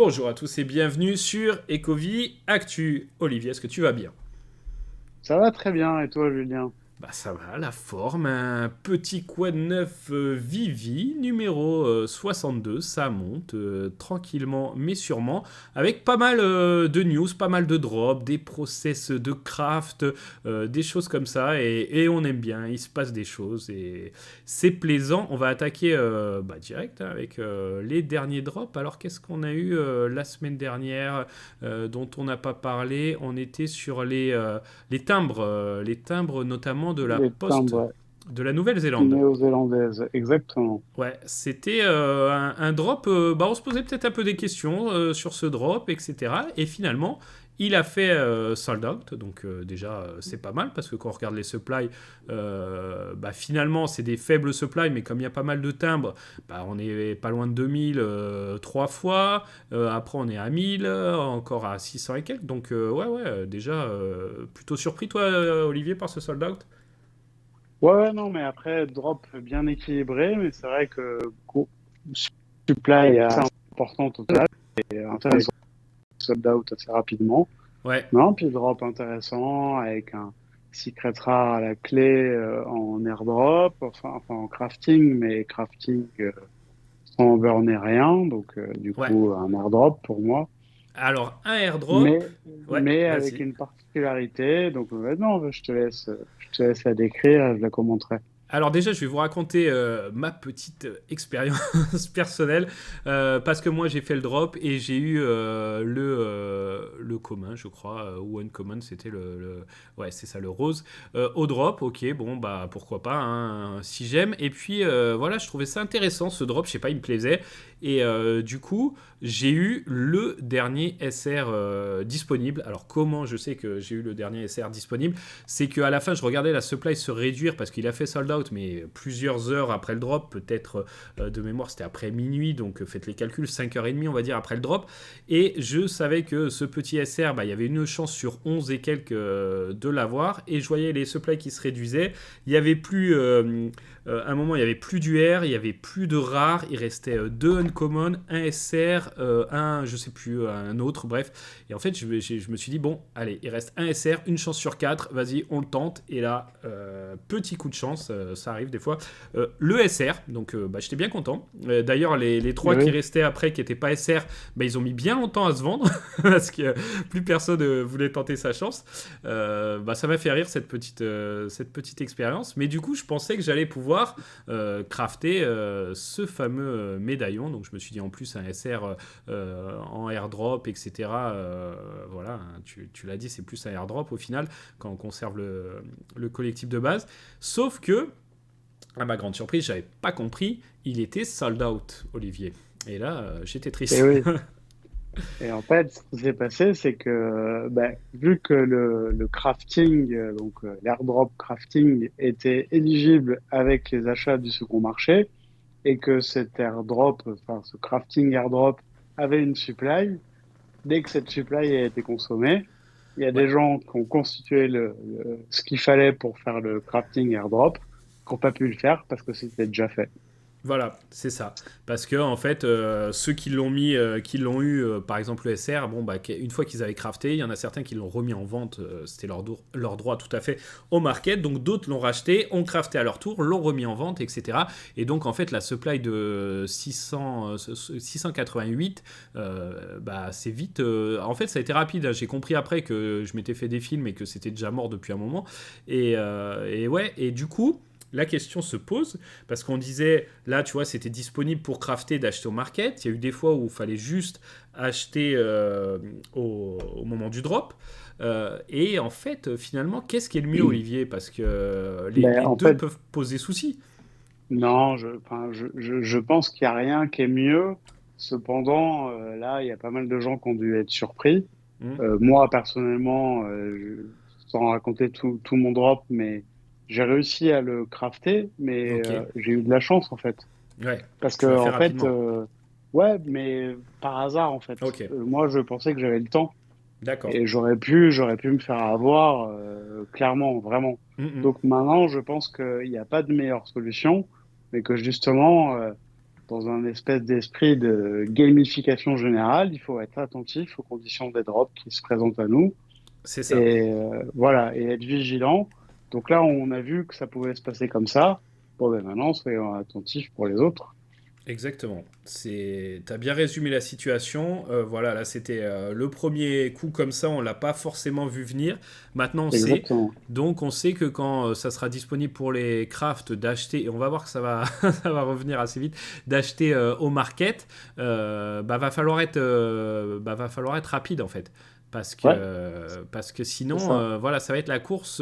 Bonjour à tous et bienvenue sur Ecovie Actu. Olivier, est-ce que tu vas bien? Ça va très bien, et toi, Julien? Bah ça va, la forme, un petit quad neuf Vivi, numéro 62, ça monte tranquillement mais sûrement, avec pas mal de news, pas mal de drops, des process de craft, des choses comme ça, et on aime bien, il se passe des choses, et c'est plaisant. On va attaquer direct hein, avec les derniers drops. Alors qu'est-ce qu'on a eu la semaine dernière dont on n'a pas parlé? On était sur les timbres notamment de la Les poste timbres de la Nouvelle-Zélande. néo-zélandaises, exactement. Ouais, c'était un drop. On se posait peut-être un peu des questions sur ce drop, etc. Et finalement, il a fait sold out. Donc, déjà, c'est pas mal parce que quand on regarde les supplies, finalement, c'est des faibles supplies. Mais comme il y a pas mal de timbres, on est pas loin de 2000 trois fois. Après, on est à 1000, encore à 600 et quelques. Donc, déjà, plutôt surpris, toi, Olivier, par ce sold out. Ouais, non, mais après, drop bien équilibré, mais c'est vrai que supply est assez important au total, et intéressant, sold out assez rapidement. Ouais, Non, puis drop intéressant, avec un secret rare à la clé en airdrop, enfin en crafting, mais crafting sans burner rien, donc du ouais. coup, un airdrop pour moi. Alors, un airdrop. Mais, Ouais, mais avec vas-y. une particularité. Donc maintenant, je te laisse la décrire, je la commenterai. Alors déjà, je vais vous raconter ma petite expérience personnelle parce que moi j'ai fait le drop et j'ai eu le commun, je crois, ou uncommon, c'était ouais c'est ça le rose au drop. Ok, bon bah pourquoi pas, hein, si j'aime. Et puis voilà, je trouvais ça intéressant ce drop, je sais pas, il me plaisait. Et du coup, j'ai eu le dernier SR disponible. Alors comment je sais que j'ai eu le dernier SR disponible? C'est qu'à la fin, je regardais la supply se réduire parce qu'il a fait sold out, mais plusieurs heures après le drop, peut-être de mémoire, c'était après minuit, donc faites les calculs, 5h30, on va dire, après le drop. Et je savais que ce petit SR, il y avait une chance sur 11 et quelques de l'avoir, et je voyais les supplies qui se réduisaient. Il y avait plus, à un moment, il y avait plus d'UR, il y avait plus de rares, il restait deux uncommon, un SR, un, je sais plus, un autre, bref. Et en fait, je me suis dit, bon, allez, il reste un SR, une chance sur 4, vas-y, on le tente. Et là, petit coup de chance, ça arrive des fois. Le SR, donc j'étais bien content. D'ailleurs, les Et trois qui oui, restaient après, qui n'étaient pas SR, ils ont mis bien longtemps à se vendre, parce que plus personne voulait tenter sa chance. Ça m'a fait rire cette petite expérience. Mais du coup, je pensais que j'allais pouvoir crafter ce fameux médaillon. Donc je me suis dit en plus un SR en airdrop, etc. Voilà, hein, tu l'as dit, c'est plus un airdrop au final quand on conserve le collectif de base. Sauf que, à ma grande surprise, j'avais pas compris, il était sold out, Olivier. Et là, j'étais et triste. oui. Et en fait, ce qui s'est passé, c'est que vu que le crafting, l'airdrop crafting, était éligible avec les achats du second marché, et que cet airdrop, enfin ce crafting airdrop avait une supply, dès que cette supply a été consommée, il y a Ouais. des gens qui ont constitué ce qu'il fallait pour faire le crafting airdrop, qui n'ont pas pu le faire parce que c'était déjà fait. Voilà, c'est ça. Parce que en fait, ceux qui l'ont mis, qui l'ont eu, par exemple le SR, une fois qu'ils avaient crafté, il y en a certains qui l'ont remis en vente, c'était leur droit tout à fait au market. Donc d'autres l'ont racheté, ont crafté à leur tour, l'ont remis en vente, etc. Et donc en fait, la supply de 688, c'est vite. En fait, ça a été rapide, hein. J'ai compris après que je m'étais fait des films et que c'était déjà mort depuis un moment. Et ouais, et du coup. La question se pose, parce qu'on disait, là, tu vois, c'était disponible pour crafter, d'acheter au market. Il y a eu des fois où il fallait juste acheter au moment du drop. Et en fait, finalement, qu'est-ce qui est le mieux, Olivier? Parce que les En deux fait, peuvent poser souci. non, je pense qu'il n'y a rien qui est mieux. Cependant, là, il y a pas mal de gens qui ont dû être surpris. Hmm. Moi, personnellement, sans raconter tout mon drop, mais j'ai réussi à le crafter, mais Ok. j'ai eu de la chance, en fait. Ouais. Parce que, Tu l'as fait en fait, rapidement. ouais, mais par hasard, en fait. Ok. Moi, je pensais que j'avais le temps. D'accord. Et j'aurais pu me faire avoir, clairement, vraiment. Hmm, hmm. Donc maintenant, je pense qu'il n'y a pas de meilleure solution, mais que justement, dans un espèce d'esprit de gamification générale, il faut être attentif aux conditions des drops qui se présentent à nous C'est ça. et voilà, et être vigilant. Donc là, on a vu que ça pouvait se passer comme ça. Bon, ben maintenant, soyons attentifs pour les autres. Exactement. T'as bien résumé la situation. Voilà, là c'était le premier coup comme ça, on l'a pas forcément vu venir. Maintenant on sait. Exactement. Donc on sait que quand ça sera disponible pour les crafts d'acheter, et on va voir que ça va, ça va revenir assez vite, d'acheter au market, va falloir être rapide en fait. Ouais, Parce que c'est sinon, ça. voilà, ça va être la course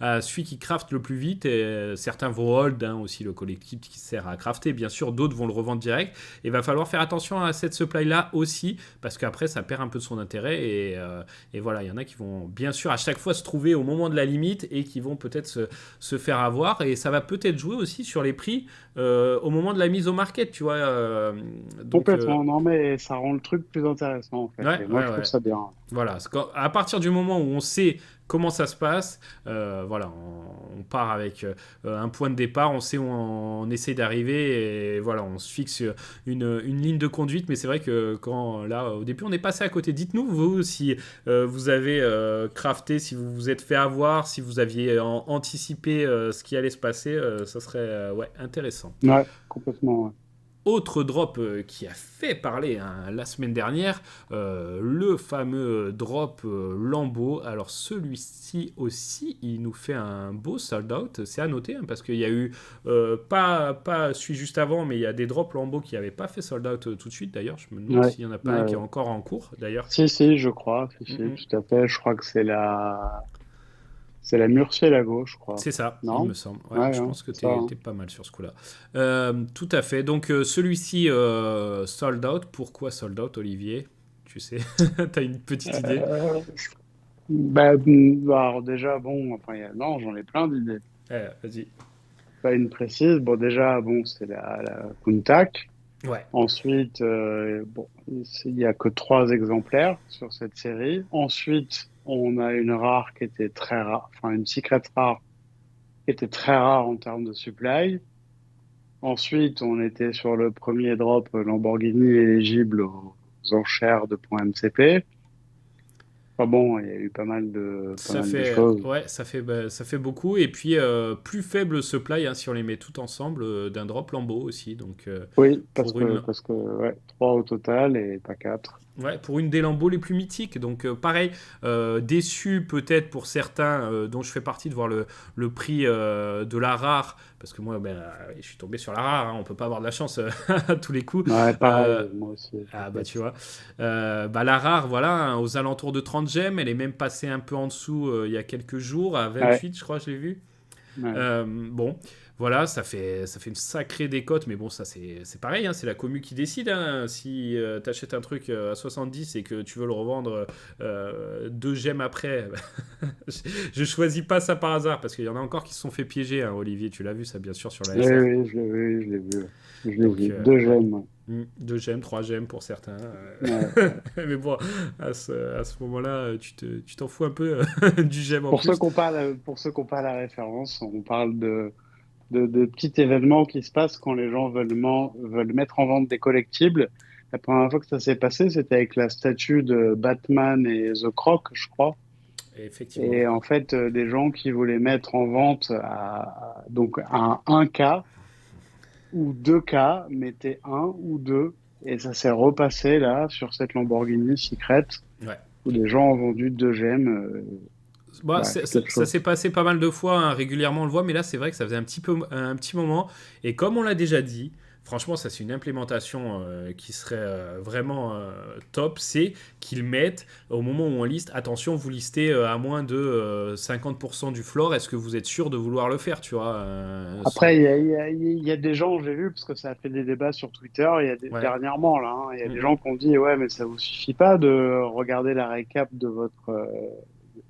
à celui qui crafte le plus vite. Et certains vont hold, hein, aussi le collectif qui sert à crafter. Bien sûr, d'autres vont le revendre direct. Et il va falloir faire attention à cette supply-là aussi, parce qu'après, ça perd un peu de son intérêt. Et voilà, il y en a qui vont bien sûr à chaque fois se trouver au moment de la limite et qui vont peut-être se faire avoir. Et ça va peut-être jouer aussi sur les prix au moment de la mise au market, tu vois. Donc, Complètement. Non, mais ça rend le truc plus intéressant, en fait. ouais, Et moi, ouais, je trouve ouais. ça bien. Voilà, à partir du moment où on sait comment ça se passe, voilà, on part avec un point de départ, on sait où on essaie d'arriver et voilà, on se fixe une ligne de conduite. Mais c'est vrai que quand là, au début, on est passé à côté. Dites-nous, vous, si vous avez crafté, si vous vous êtes fait avoir, si vous aviez anticipé ce qui allait se passer, ça serait ouais, intéressant. Ouais, complètement. Ouais. Autre drop qui a fait parler, hein, la semaine dernière, le fameux drop Lambeau. Alors celui-ci aussi, il nous fait un beau sold out. C'est à noter, hein, parce qu'il y a eu, pas celui juste avant, mais il y a des drops Lambeau qui n'avaient pas fait sold out tout de suite. D'ailleurs, je me demande Ouais. s'il n'y en a pas un qui est Ouais. encore en cours, d'ailleurs. Si, si, je crois. Si, Mm, si, mm. tout à fait. Je crois que c'est la Murcielago, je crois. C'est ça, il me Non? semble. Ouais, Ouais, je hein, pense que c'est ça. Hein. t'es pas mal sur ce coup-là. Tout à fait. Donc celui-ci sold out. Pourquoi sold out, Olivier? Tu sais, t'as une petite idée? Euh, alors déjà, bon, enfin, non, j'en ai plein d'idées. Vas-y. Pas une précise. Bon, déjà, bon, c'est la Kuntak. Ouais. Ensuite, bon, il y a que 3 exemplaires sur cette série. Ensuite, on a une rare qui était très rare, enfin une secret rare qui était très rare en termes de supply. Ensuite, on était sur le premier drop Lamborghini éligible aux enchères de points MCP. Enfin bon, il y a eu pas Ça mal de fait, choses. ouais, ça fait beaucoup. Et puis, plus faible supply, hein, si on les met tout ensemble, d'un drop Lambeau aussi. Donc, Oui, pour une, parce que ouais, 3 au total et pas 4. ouais, pour une des Lambeaux les plus mythiques. Donc, pareil, déçu peut-être pour certains, dont je fais partie, de voir le prix de la rare. Parce que moi, ben, je suis tombé sur la rare, hein, on peut pas avoir de la chance à tous les coups. Ouais, Euh, pareil, moi aussi, Ah bah tu t'inquiète. vois. La rare, voilà, hein, aux alentours de 30 gemmes, elle est même passée un peu en dessous il y a quelques jours, à Ouais, 28 je crois, je l'ai vu. ouais. Bon, voilà, ça fait une sacrée décote, mais bon, ça c'est pareil, hein, c'est la commu qui décide. Hein. Si t'achètes un truc à 70 et que tu veux le revendre 2 gemmes après, je choisis pas ça par hasard, parce qu'il y en a encore qui se sont fait piéger, hein, Olivier, tu l'as vu ça bien sûr sur la Oui, SR. oui, je l'ai vu, je l'ai vu. Je l'ai Donc, vu. Deux ouais. gemmes. Ouais. 2 gemmes, 3 gemmes pour certains. Ouais, ouais. Mais bon, à ce moment-là, tu t'en fous un peu du gemme en plus. Pour ceux qui n'ont pas la référence, on parle de petits événements qui se passent quand les gens veulent mettre en vente des collectibles. La première fois que ça s'est passé, c'était avec la statue de Batman et The Croc, je crois. Et effectivement. Et en fait, des gens qui voulaient mettre en vente donc à 1K ou 2K mettaient un ou deux. Et ça s'est repassé là sur cette Lamborghini Secret Ouais. où les gens ont vendu 2 gemmes. Bah, Ouais, quelque ça s'est chose. passé pas mal de fois, hein, régulièrement on le voit, mais là c'est vrai que ça faisait un petit moment. Et comme on l'a déjà dit, franchement, ça c'est une implémentation qui serait vraiment top, c'est qu'ils mettent au moment où on liste, attention, vous listez à moins de 50% du floor, est-ce que vous êtes sûr de vouloir le faire, tu vois Après, il y a des gens, j'ai vu, parce que ça a fait des débats sur Twitter, Ouais. dernièrement, là, hein, il y a Mm, des mm. gens qui ont dit, ouais, mais ça vous suffit pas de regarder la récap de votre...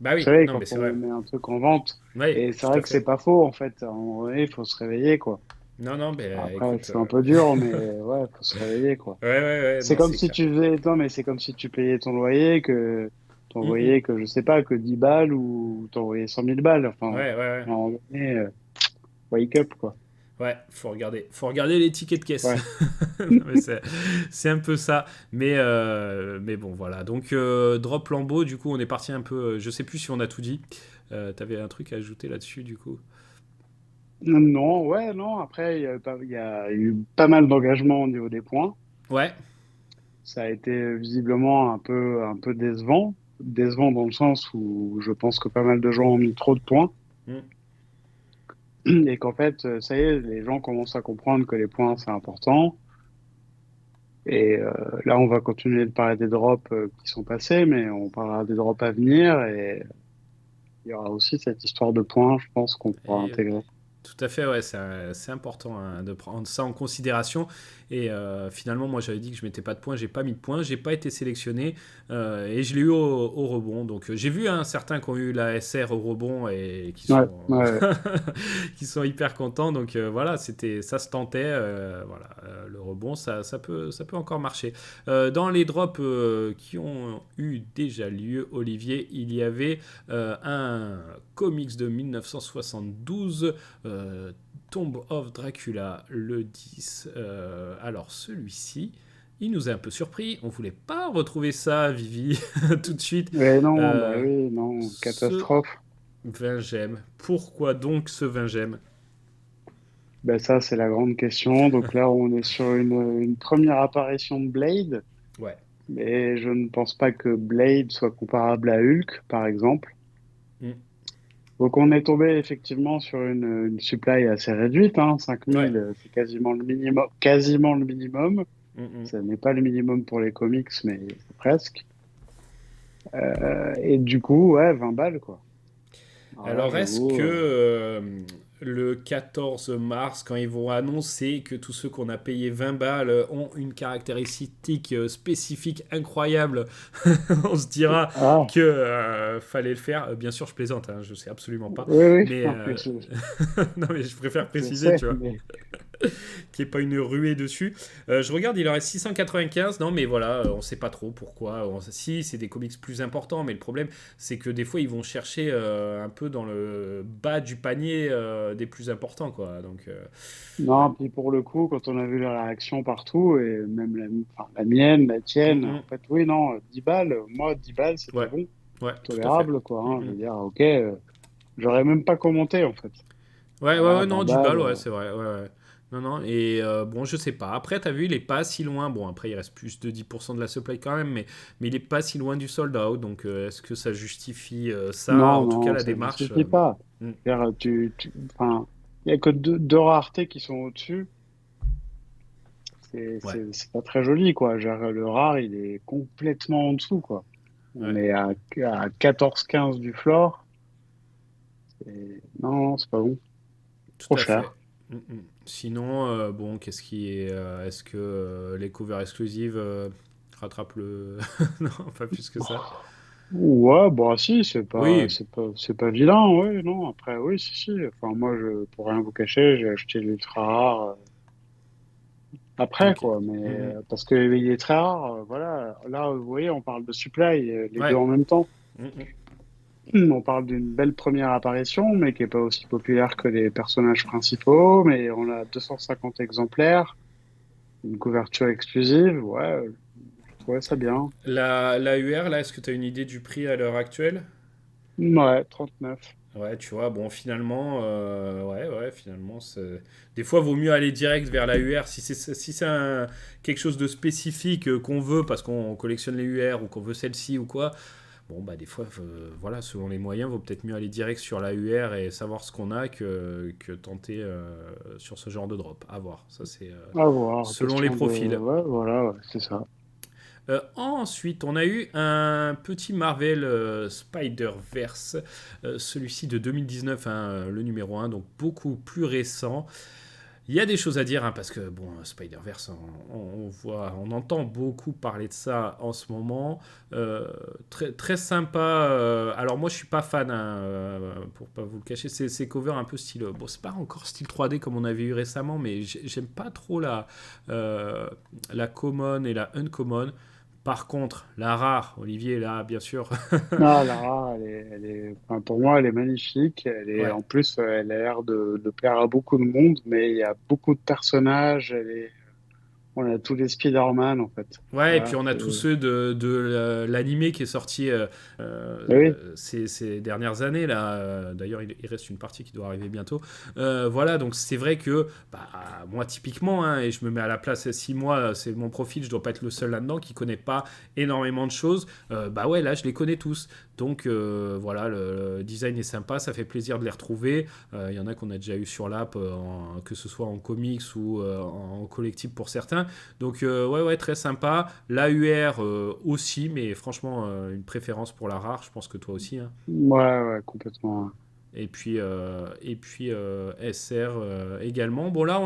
Bah vous oui, savez, non mais quand c'est on vrai. met un truc en vente, Oui, et c'est tout vrai à que c'est fait. pas faux, en fait. À un moment donné, il faut se réveiller, quoi. Non, non, ben Après, écoute, c'est un peu dur, mais ouais, il faut se réveiller, quoi. ouais, ouais, ouais, C'est non, comme c'est si clair. tu faisais, non, mais c'est comme si tu payais ton loyer, que Mm, mm. t'envoyais que, je sais pas, que 10 balles ou t'envoyais 100 000 balles. Enfin, Ouais, ouais, à ouais. un moment donné, wake up, quoi. Ouais, faut regarder les tickets de caisse. Ouais. Non, mais c'est un peu ça. Mais bon, voilà. Donc, drop Lambeau, du coup, on est parti un peu. Je sais plus si on a tout dit. T'avais un truc à ajouter là-dessus, du coup. Non, ouais, non. Après, il y a eu pas mal d'engagement au niveau des points. Ouais. Ça a été visiblement un peu décevant. Décevant dans le sens où je pense que pas mal de gens ont mis trop de points. Mm. Et qu'en fait, ça y est, les gens commencent à comprendre que les points, c'est important. Et là, on va continuer de parler des drops qui sont passés, mais on parlera des drops à venir. Et il y aura aussi cette histoire de points, je pense, qu'on pourra Et intégrer. tout à fait, ouais, c'est important hein, de prendre ça en considération. Et finalement, moi j'avais dit que je mettais pas de points, j'ai pas mis de points, j'ai pas été sélectionné et je l'ai eu au rebond. Donc j'ai vu certains qui ont eu la SR au rebond et qui Ouais, sont, ouais. qui sont hyper contents. Donc voilà, ça se tentait. Voilà, le rebond, ça peut encore marcher. Dans les drops qui ont eu déjà lieu, Olivier, il y avait un comics de 1972 Tomb of Dracula le 10. Alors celui-ci, il nous a un peu surpris. On voulait pas retrouver ça, Vivi, tout de suite. Mais non, bah Euh, oui, non, ce catastrophe. Vingem. Pourquoi donc ce Vingem? Ben ça, c'est la grande question. Donc là, on est sur une première apparition de Blade, Ouais. mais je ne pense pas que Blade soit comparable à Hulk, par exemple. Mm. Donc on est tombé effectivement sur une supply assez réduite, hein. Ouais. 5000, c'est quasiment le minimum, quasiment le minimum. Mm, mm. Ce n'est pas le minimum pour les comics, mais c'est presque. Et du coup, ouais, 20 balles, quoi. Alors là, Alors, est-ce j'avoue, que le 14 mars, quand ils vont annoncer que tous ceux qu'on a payé 20 balles ont une caractéristique spécifique incroyable, on se dira ah, que fallait le faire? Bien sûr, je plaisante, hein, je sais absolument pas. oui, oui, Mais, non, mais non, mais je préfère je préciser, sais, tu vois mais qu'il n'y ait pas une ruée dessus. Je regarde, il en reste 695. Non, mais voilà, on ne sait pas trop pourquoi. Si, c'est des comics plus importants, mais le problème, c'est que des fois, ils vont chercher un peu dans le bas du panier des plus importants, quoi. Donc, ouais. non, puis pour le coup, quand on a vu les réactions partout, et même enfin, la mienne, la Mm, tienne, en mm. fait, oui, non, 10 balles, moi, 10 balles, c'était Ouais, bon, ouais, tout à fait. tolérable, quoi, Mm, hein, je mm. veux dire, ok, j'aurais même pas commenté, en fait. Ouais, ouais, Voilà, ouais, 20 non, 10 balles, balles, ouais, c'est vrai. Ouais, ouais. Non, non, et bon, je sais pas. Après, t'as vu, il est pas si loin. Bon, après, il reste plus de 10% de la supply quand même, mais il est pas si loin du sold out. Donc, est-ce que ça justifie ça? non, En tout cas, non, la ça démarche. justifie pas. Hmm, C'est-à-dire, enfin, il y a que deux raretés qui sont au-dessus, ouais, c'est pas très joli, quoi. Genre, le rare, il est complètement en dessous, quoi. On ouais, est à 14-15 du floor, non, non, c'est pas bon, trop tout à fait. cher. Hmm, hmm. Sinon, bon, qu'est-ce qui est. Est-ce que les covers exclusives rattrapent le. Non, pas plus que ça. Ouais, bah si, Oui, c'est pas vilain, ouais, non. Après, oui, si, si. Enfin, moi, pour rien vous cacher, j'ai acheté l'ultra rare après, ok. quoi. Mais Hmm, hmm. parce que il est très rare, voilà. Là, vous voyez, on parle de supply, les deux Ouais. en même temps. Hmm, hmm. On parle d'une belle première apparition, mais qui est pas aussi populaire que les personnages principaux. Mais on a 250 exemplaires, une couverture exclusive. Ouais, je trouvais ça bien. La UR, là, est-ce que tu as une idée du prix à l'heure actuelle? Ouais, 39. Ouais, tu vois, bon, finalement, ouais, finalement, des fois, vaut mieux aller direct vers la UR. Si c'est quelque chose de spécifique qu'on veut parce qu'on collectionne les UR ou qu'on veut celle-ci ou quoi, bon, bah, des fois, voilà, selon les moyens, vaut peut-être mieux aller direct sur la UR et savoir ce qu'on a que tenter sur ce genre de drop. À voir. Ça, c'est À voir, selon les question de. profils. Ouais, voilà, ouais, c'est ça. Ensuite, on a eu un petit Marvel Spider-Verse, celui-ci de 2019, hein, le numéro un, donc beaucoup plus récent. Il y a des choses à dire, hein, parce que bon, Spider-Verse, on voit, on entend beaucoup parler de ça en ce moment. Très, très sympa. Alors moi, je suis pas fan, hein, pour pas vous le cacher. Ces covers un peu style. Bon, c'est pas encore style 3D comme on avait eu récemment, mais j'aime pas trop la common et la uncommon. Par contre, la rare, Olivier, là, bien sûr. Non, Lara, enfin, pour moi, elle est magnifique. Ouais. En plus, elle a l'air de plaire à beaucoup de monde, mais il y a beaucoup de personnages. On a tous les Spider-Man, en fait. Ouais, et puis Voilà, on a tous ceux de l'animé qui est sorti oui, ces dernières années là. D'ailleurs, il reste une partie qui doit arriver bientôt. Voilà, donc c'est vrai que bah, moi typiquement, hein, et je me mets à la place 6 mois, c'est mon profil, je dois pas être le seul là-dedans qui connaît pas énormément de choses. Bah ouais, là je les connais tous. Donc voilà, le design est sympa, ça fait plaisir de les retrouver. Il y en a qu'on a déjà eu sur l'app, que ce soit en comics ou en collectible pour certains. Donc ouais, ouais, très sympa. L'AUR aussi, mais franchement, une préférence pour la rare, je pense que toi aussi, hein. ouais, ouais, complètement. Et puis SR également. Bon, là,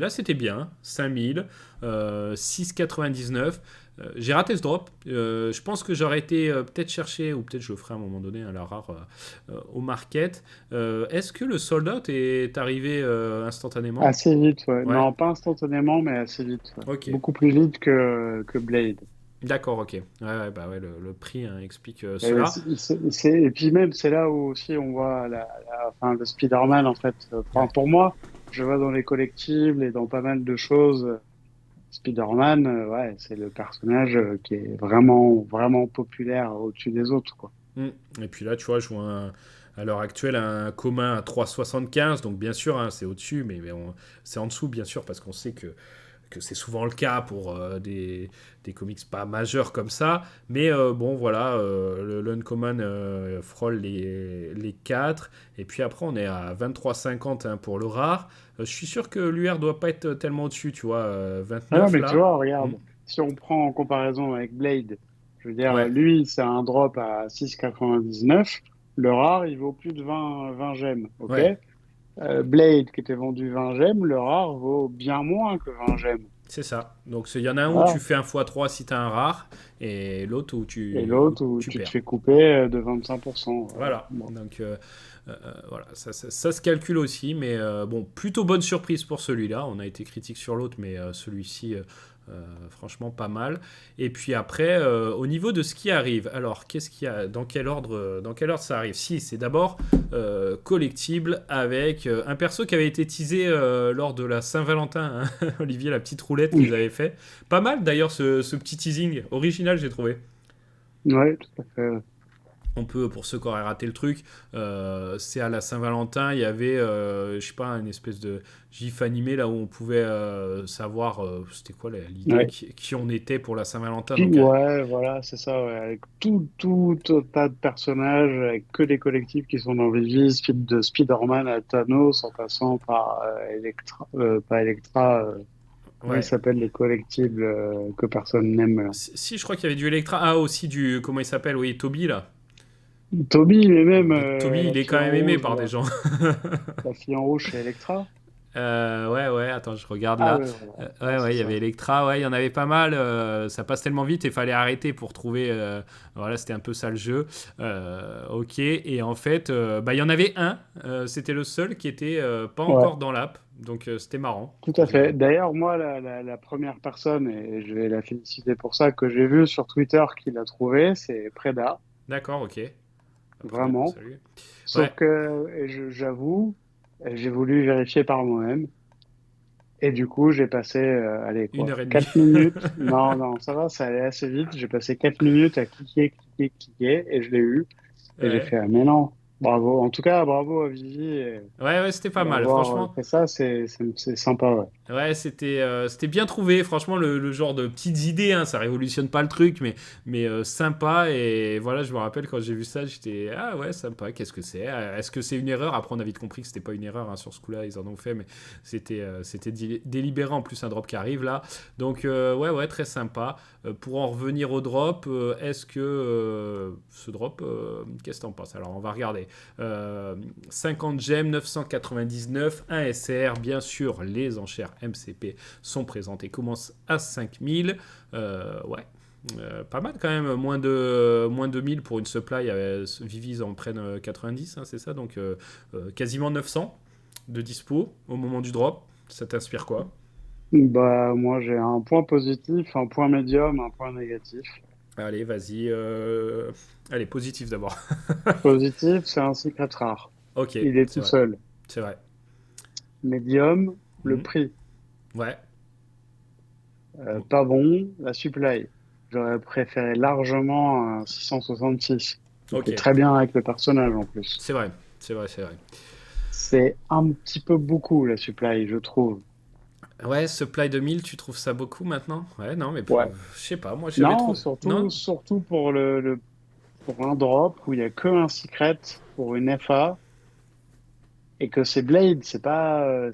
c'était bien. 5000, 6,99. J'ai raté ce drop. Je pense que j'aurais été peut-être chercher, ou peut-être je le ferai à un moment donné, hein, la rare au market. Est-ce que le sold out est arrivé instantanément? Assez vite, ouais. Ouais, Non, pas instantanément, mais assez vite, ouais. ok. Beaucoup plus vite que Blade. D'accord, ok. Ouais, ouais, bah ouais, le prix hein, explique Et, cela. et puis même, c'est là où aussi on voit enfin, le Spider-Man, en fait. Enfin, Ouais. pour moi, je vois dans les collectibles et dans pas mal de choses, Spider-Man, ouais, c'est le personnage qui est vraiment, vraiment populaire au-dessus des autres, quoi. Mm. Et puis là, tu vois, je vois à l'heure actuelle un commun à 3,75. Donc bien sûr, hein, c'est au-dessus, mais c'est en dessous, bien sûr, parce qu'on sait que c'est souvent le cas pour des comics pas majeurs comme ça. Mais bon, voilà, l'Uncommon frôle les 4. Et puis après, on est à 23,50 hein, pour le rare. Je suis sûr que l'UR doit pas être tellement au-dessus, tu vois, Ah non, 29 mais tu là. vois, Mm. regarde, si on prend en comparaison avec Blade, je veux dire, Ouais, lui, c'est un drop à 6,99. Le rare, il vaut plus de 20 gemmes, ok? ouais, Blade, qui était vendu 20 gemmes, le rare vaut bien moins que 20 gemmes. c'est ça. Donc il y en a un où tu Voilà. fais un x3 si tu as un rare, et l'autre où Et où l'autre, où tu tu te perds. fais couper de 25%. Voilà. Bon. Donc voilà, ça se calcule aussi, mais bon, plutôt bonne surprise pour celui-là. On a été critique sur l'autre, mais celui-ci, franchement, pas mal. Et puis après, au niveau de ce qui arrive, alors qu'est-ce qu'il y a, dans quel ordre ça arrive? Si, c'est d'abord collectible avec un perso qui avait été teasé lors de la Saint-Valentin, hein, Olivier, la petite roulette qu'ils avaient fait. Pas mal d'ailleurs ce petit teasing original, j'ai trouvé. Ouais, tout à fait. On peut, pour ceux qui auraient raté le truc, c'est à la Saint-Valentin, il y avait, je sais pas, une espèce de gif animé là où on pouvait savoir, c'était quoi l'idée, Ouais. qui on était pour la Saint-Valentin. Puis, Donc, ouais, voilà, c'est ça, ouais. Avec tout un tas de personnages, avec que des collectifs qui sont dans les vies, de Spider-Man à Thanos, en passant par Electra, pas Electra, comment ils ouais. s'appellent les collectibles que personne n'aime, là. Si, je crois qu'il y avait du Electra. Ah, aussi du, comment il s'appelle, oui, Toby là. Toby, mais même Toby, il est quand même aimé par des gens. la fille en rouge, c'est Electra. Ouais, ouais, attends, je regarde Ah là. ouais, voilà, ouais, Ouais, c'est ouais, il y ça. avait Electra, ouais, il y en avait pas mal. Ça passe tellement vite et fallait arrêter pour trouver. Voilà, c'était un peu ça le jeu. Ok, et en fait, bah, il y en avait un. C'était le seul qui était pas Ouais, encore dans l'app. Donc c'était marrant. tout à fait. D'ailleurs, moi, la première personne, et je vais la féliciter pour ça, que j'ai vue sur Twitter qui l'a trouvé, c'est Preda, D'accord, ok. Après, d'accord, vraiment. salut. Sauf Ouais, que, j'avoue, j'ai voulu vérifier par moi-même. Et du coup, j'ai passé, allez, une quoi, heure et demie. 4 minutes. Non, non, ça va, ça allait assez vite. J'ai passé 4 minutes à cliquer, et je l'ai eu. Et j'ai Ouais. fait, ah, mais non, bravo. En tout cas, bravo à Vivi Ouais, ouais, c'était pas mal. d'avoir Franchement, fait ça. C'est sympa, ouais. ouais, c'était bien trouvé. Franchement, le genre de petites idées, hein, ça révolutionne pas le truc, mais sympa. Et voilà, je me rappelle quand j'ai vu ça, j'étais ah ouais, sympa. Qu'est-ce que c'est? Est-ce que c'est une erreur? Après, on a vite compris que c'était pas une erreur hein, sur ce coup-là. Ils en ont fait, mais c'était délibéré en plus un drop qui arrive là. Donc ouais, ouais, très sympa. Pour en revenir au drop, est-ce que ce drop, qu'est-ce que t'en penses? Alors, on va regarder. Euh, 50 gemmes, 999, un SR, bien sûr, les enchères MCP sont présentes et commencent à 5000. Ouais. Pas mal quand même, moins de 1000 pour une supply. Vivis en prennent 90, hein, c'est ça, donc quasiment 900 de dispo au moment du drop. Ça t'inspire quoi? Bah, moi, j'ai un point positif, un point médium, un point négatif. Allez, vas-y. Allez, positif d'abord. Positif, c'est un secret rare. Ok, Il est c'est tout vrai. seul. C'est vrai. Médium, le Mhm. prix. Ouais. Bon, Pas bon, la supply. J'aurais préféré largement un 666. Il ok. fait très bien avec le personnage en plus. C'est vrai. C'est vrai, c'est vrai. C'est un petit peu beaucoup la supply, je trouve. Ouais, Supply 2000, tu trouves ça beaucoup maintenant? Ouais, non, mais Ouais. je sais pas, moi j'avais Non, trop. surtout, Non? surtout pour pour un drop où il y a que un secret pour une FA et que c'est Blade, c'est pas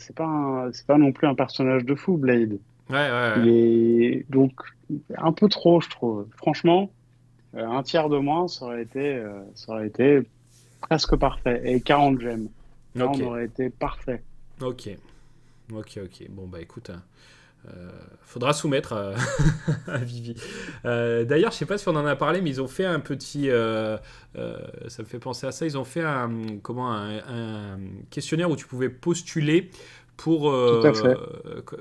non plus un personnage de fou, Blade. Ouais, ouais, Il ouais. est donc un peu trop, je trouve. Franchement, un tiers de moins, ça aurait été presque parfait. Et 40 gemmes. Là, Ok, on aurait été parfait. ok, ok. Bon, bah écoute, faudra soumettre à Vivi. D'ailleurs, je sais pas si on en a parlé, mais ils ont fait un petit. Ça me fait penser à ça. Ils ont fait un questionnaire où tu pouvais postuler pour. Tout à fait.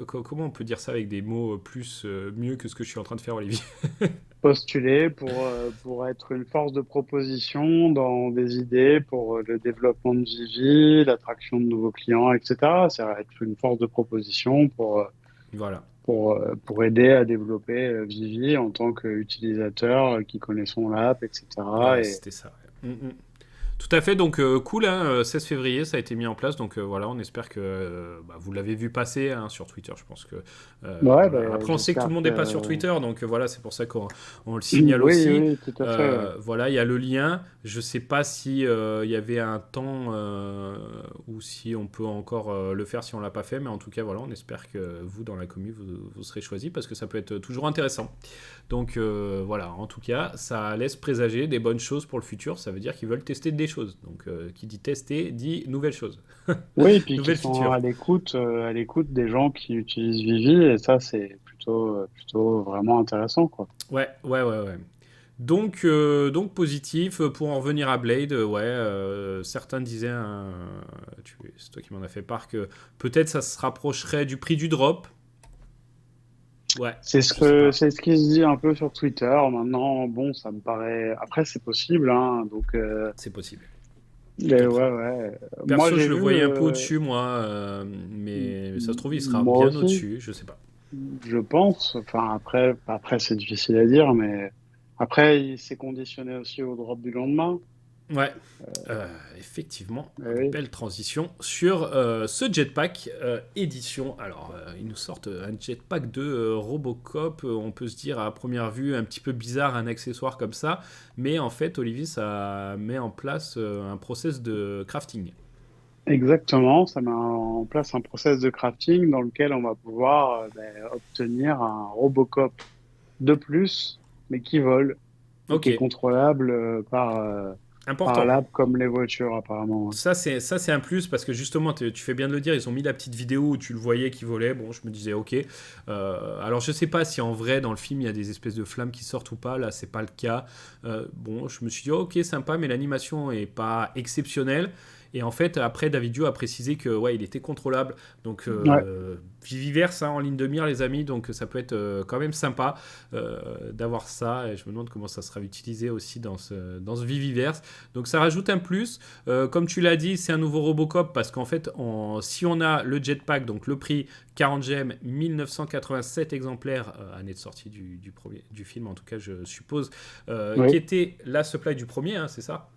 Comment on peut dire ça avec des mots mieux que ce que je suis en train de faire, Olivier? Postuler pour être une force de proposition dans des idées pour le développement de Vivi, l'attraction de nouveaux clients, etc. Ça va être une force de proposition Voilà. pour aider à développer Vivi en tant qu'utilisateur qui connaissons l'app, etc. Ouais, Et c'était ça. Ouais. Tout à fait, donc cool, hein, 16 février, ça a été mis en place, donc voilà, on espère que bah, vous l'avez vu passer hein, sur Twitter, je pense que ouais, voilà. ben, Après, on sait que tout j'espère le monde que n'est pas sur Twitter, donc voilà, c'est pour ça qu'on le signale oui, aussi. oui, tout à fait. Ouais. Voilà, il y a le lien. Je sais pas si il y avait un temps ou si on peut encore le faire si on l'a pas fait, mais en tout cas, voilà, on espère que vous dans la commu vous serez choisi parce que ça peut être toujours intéressant. Donc voilà, en tout cas, ça laisse présager des bonnes choses pour le futur. Ça veut dire qu'ils veulent tester des choses. Donc qui dit tester dit nouvelles choses, Oui, et puis qui nouvelles sont features. à l'écoute des gens qui utilisent Vivi, et ça, c'est plutôt vraiment intéressant, quoi. Ouais. Donc positif. Pour en revenir à Blade, ouais, certains disaient, c'est toi qui m'en as fait part, que peut-être ça se rapprocherait du prix du drop. Ouais, je sais pas. C'est ce qui se dit un peu sur Twitter. Maintenant, bon, ça me paraît. Après, c'est possible, hein. Donc, C'est possible. mais Donc, ouais, ouais. Moi, perso, j'ai je le vu, voyais un peu au-dessus, moi, mais ça se trouve, il sera moi bien aussi, au-dessus, je sais pas. je pense. Enfin, après, c'est difficile à dire, mais après, il s'est conditionné aussi au drop du lendemain. Ouais, effectivement, Eh oui. belle transition sur ce jetpack édition. Alors, ils nous sortent un jetpack de Robocop. On peut se dire à première vue un petit peu bizarre, un accessoire comme ça, mais en fait, Olivier, ça met en place un process de crafting. Exactement, ça met en place un process de crafting dans lequel on va pouvoir obtenir un Robocop de plus, mais qui vole et Ok, qui est contrôlable par important. l'app comme les voitures apparemment. Ouais. Ça c'est un plus parce que justement, tu fais bien de le dire, ils ont mis la petite vidéo où tu le voyais qui volait. Bon, je me disais, ok. Alors, je sais pas si en vrai, dans le film, il y a des espèces de flammes qui sortent ou pas. Là, c'est pas le cas. Bon, je me suis dit, ok, sympa, mais l'animation est pas exceptionnelle. Et en fait, après, David Dio a précisé que ouais, il était contrôlable. Donc, Ouais, Viviverse hein, en ligne de mire, les amis. Donc, ça peut être quand même sympa d'avoir ça. Et je me demande comment ça sera utilisé aussi dans ce Viviverse. Donc, ça rajoute un plus. Comme tu l'as dit, c'est un nouveau Robocop parce qu'en fait, si on a le jetpack, donc le prix 40 gemmes, 1987 exemplaires, année de sortie du film, en tout cas, je suppose, qui oui, était la supply du premier, hein, c'est ça?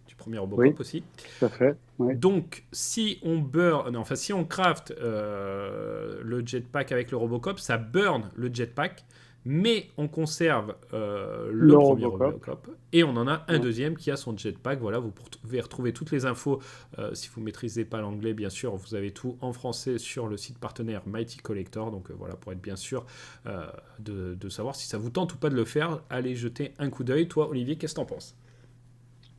Du premier oui, Robocop aussi. tout à fait. Oui. Donc, si on burn, non, enfin, si on craft le jetpack avec le Robocop, ça burn le jetpack, mais on conserve le Le premier Robocop. Robocop et on en a un Ouais. deuxième qui a son jetpack. Voilà, vous pouvez retrouver toutes les infos. Si vous ne maîtrisez pas l'anglais, bien sûr, vous avez tout en français sur le site partenaire Mighty Collector. Donc voilà, pour être bien sûr de savoir si ça vous tente ou pas de le faire, allez jeter un coup d'œil. Toi, Olivier, qu'est-ce que t'en penses?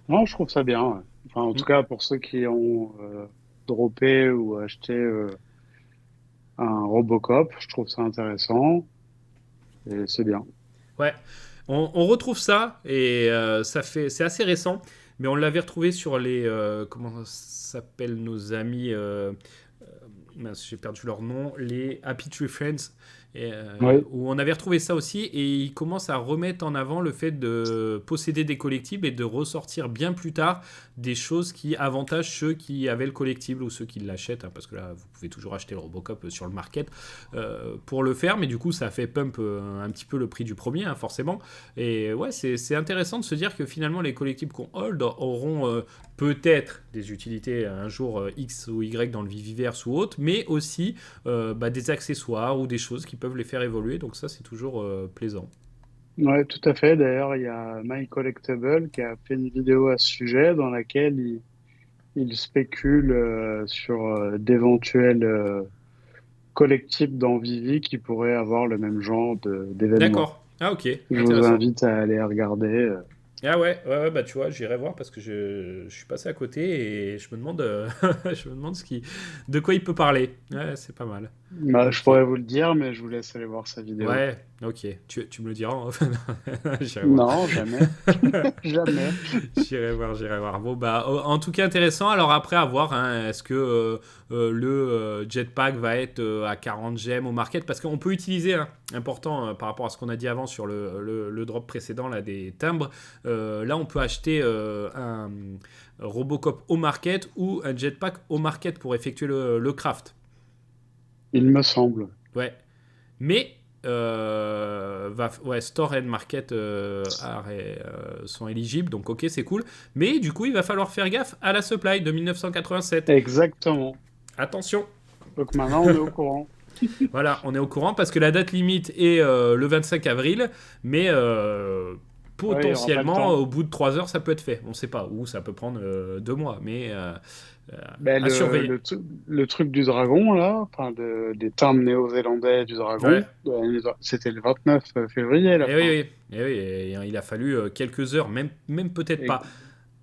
Non, je trouve ça bien. Ouais. Enfin, en tout Hmm. cas, pour ceux qui ont droppé ou acheté un Robocop, je trouve ça intéressant et c'est bien. Ouais, on retrouve ça et c'est assez récent, mais on l'avait retrouvé sur les comment s'appellent nos amis mince, j'ai perdu leur nom, les Happy Tree Friends, Oui, où on avait retrouvé ça aussi, et ils commencent à remettre en avant le fait de posséder des collectibles et de ressortir bien plus tard des choses qui avantagent ceux qui avaient le collectible ou ceux qui l'achètent, hein, parce que là, vous pouvez toujours acheter le Robocop sur le market pour le faire, mais du coup, ça fait pump un petit peu le prix du premier, hein, forcément. Et ouais, c'est intéressant de se dire que finalement, les collectibles qu'on hold auront peut-être des utilités un jour X ou Y dans le Viviverse ou autre, mais aussi des accessoires ou des choses qui peuvent les faire évoluer. Donc ça, c'est toujours plaisant. ouais, tout à fait. D'ailleurs, il y a My Collectible qui a fait une vidéo à ce sujet dans laquelle il spécule sur d'éventuels collectibles dans Vivi qui pourraient avoir le même genre d'événement. D'accord. Ah ok, Je vous intéressant. invite à aller regarder. Ah ouais, bah tu vois, j'irai voir parce que je suis passé à côté et je me demande, je me demande de quoi il peut parler. Ouais, c'est pas mal. Bah, je Ok. pourrais vous le dire, mais je vous laisse aller voir sa vidéo. Ouais, ok. Tu me le diras. J'irai voir. Non, jamais. Jamais. J'irai voir. Bon, bah, en tout cas, intéressant. Alors, après, à voir, hein, est-ce que le jetpack va être à 40 gemmes au market? Parce qu'on peut utiliser, hein, important par rapport à ce qu'on a dit avant sur le drop précédent là, des timbres. Là, on peut acheter un Robocop au market ou un jetpack au market pour effectuer le craft. Il me semble. Ouais. Mais ouais, Store and Market sont éligibles, donc ok, c'est cool. Mais du coup, il va falloir faire gaffe à la supply de 1987. Exactement. Attention, Donc maintenant, on est au courant. voilà, on est au courant parce que la date limite est le 25 avril, mais Ouais, il n'y aura pas le potentiellement, temps. au bout de 3 heures, ça peut être fait. On ne sait pas, ou ça peut prendre 2 mois, mais euh, Ben, à surveiller. le truc du dragon, là, enfin, des timbres néo-zélandais du Ouais, dragon, c'était le 29 février, la et oui, fin. oui, et oui, et il a fallu quelques heures, même peut-être Et, pas.